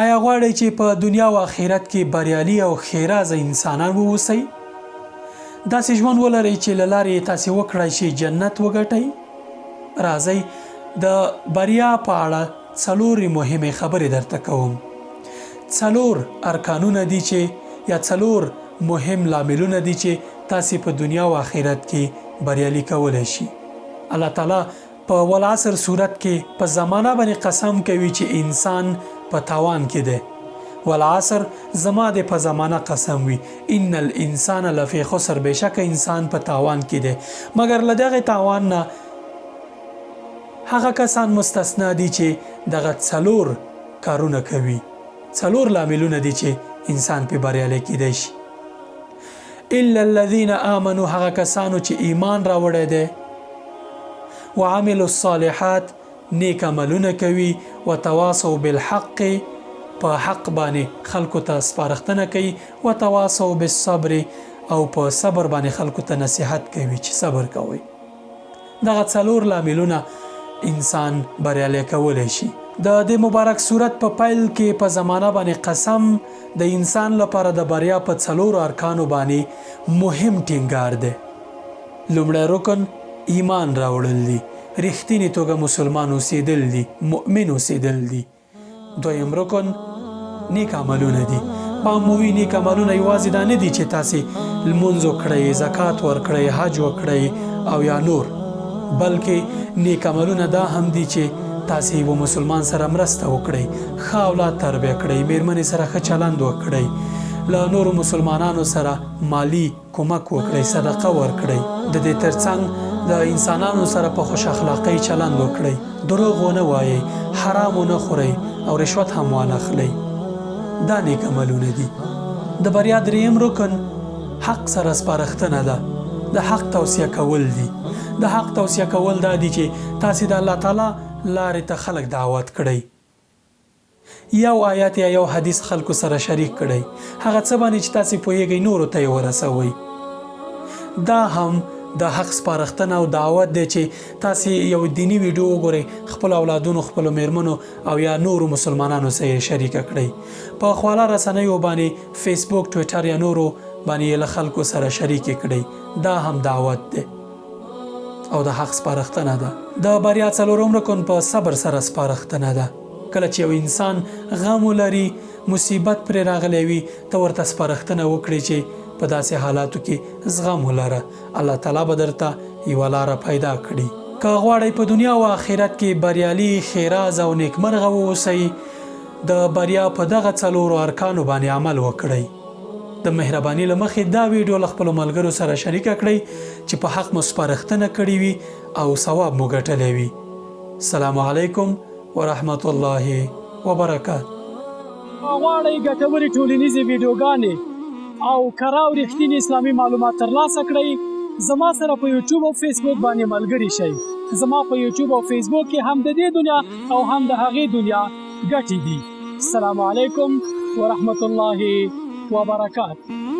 آیا غواړئ چې په دنیا او آخرت کې بریالي او ښېرازه انسانان واوسئ؟ داسې ژوند ولرئ چې له لارې تاسې وکړئ چې جنت وګټئ؟ راځئ د بریا په اړه څلورې مهمې خبرې درته کوم. څلور ارکانونه دي چې یا څلور مهم لاملونه دي چې تاسې په دنیا او آخرت کې بریالي کولی شي. الله تعالی په والعصر صورت کې په زمانه باندې قسم کوي چې انسان په تاوان کې دی. والعصر زما د په زمانه قسم وي، ان الانسان لفی خسر، بشک انسان په تاوان کې دی. مګر له دغه تاوان نه هغه کسان مستثنا دي چې دغه څلور کارونه کوي. څلور لاملونه دي چې انسان په بریالی کېدی شي. الا الذين آمنوا، هغه کسانو چې ایمان راوړی دی، وعملوا الصالحات، نیک عملونه کوي، وتواصوا بالحق، په حق باندې خلکو ته سپارښتنه کوي، وتواصوا بالصبر، او په صبر باندې خلکو ته نصیحت کوي چې صبر کوي. دغه څلور لاملونه انسان بریالی کولی شي. د دې مبارک صورت په پیل کې په زمانه باندې قسم د انسان لپاره د بریا په څلورو ارکانو باندې مهم ټینګار دی. لومړی رکن ایمان راوړل دي، رښتینې توګه مسلمان اوسېدل دي، مؤمن اوسېدل دي. دویم رکن نیک عملونه دي. معموي نیک عملونه یوازې دا نه دي چې تاسې لمونځ وکړئ، زکات ورکړئ، حج وکړئ او یا نور، بلکې نیک عملونه دا هم دي چې تاسې و مسلمان سره مرسته وکړئ، ښه اولاد تربیه کړئ، میرمنې سره ښه چلند وکړئ، له نورو مسلمانانو سره مالی کومک وکړئ، صدقه ورکړئ. د دې ترڅنګ د انسانانو سره په خوش اخلاقۍ چلند وکړئ، دروغ ونه وایئ، حرام ونه خورئ او رشوت هم وانه اخلئ. دا نیک عملونه دي. د بریا دریم رکن حق سره سپارښتنه ده. د حق توصیه کول دي. د حق توصیه کول دا دي چې تاسې د الله تعالی لارې ته خلک دعوت کړئ، یو آیات یا یو حدیث خلکو سره شریک کړئ، هغه څه باندې چې تاسې پوهیږئ نورو ته یې ورسوئ. دا هم د حق سپارښتنه او دعوت دی چې تاسې یو دینی ویډیو وګورئ، خپل اولادونو، خپلو میرمنو او یا نورو مسلمانانو سره یې شریکه کړئ. په خواله رسنیو باندې فیسبوک، ټویټر یا نورو باندې یې له خلکو سره شریکې کړئ. دا هم دعوت دی او د حق سپارښتنه ده. د بریا څلورم رکن په صبر سره سپارښتنه ده. کله چې یو انسان غم ولري، مصیبت پرې راغلی وي، ته ورته سپارښتنه وکړي چې په داسې حالاتو کې زغم ولره، الله تعالی به درته یوه لاره پیدا کړي. که غواړئ په دنیا او آخرت کې بریالي، ښېراز او نیکمرغه واوسئ، د بریا په دغه څلورو ارکانو باندې عمل وکړئ. د مهرباني له مخې دا ویډیو له خپلو ملګرو سره شریکه کړئ چې په حق مو سپارښتنه کړې وي او ثواب مو ګټلی وي. السلام علیکم ورحمت الله وبرکاته. غواړئ ګټورې ټولنیزې ویډیوګانې او کره او رښتینې اسلامي معلومات ترلاسه کړئ، زما سره په یوټیوب او فیسبوک باندې ملګري شئ. زما په یوټیوب او فیسبوک کې هم د دې دنیا او هم د هغې دنیا ګټې دي. السلام علیکم ورحمت الله وبرکاته.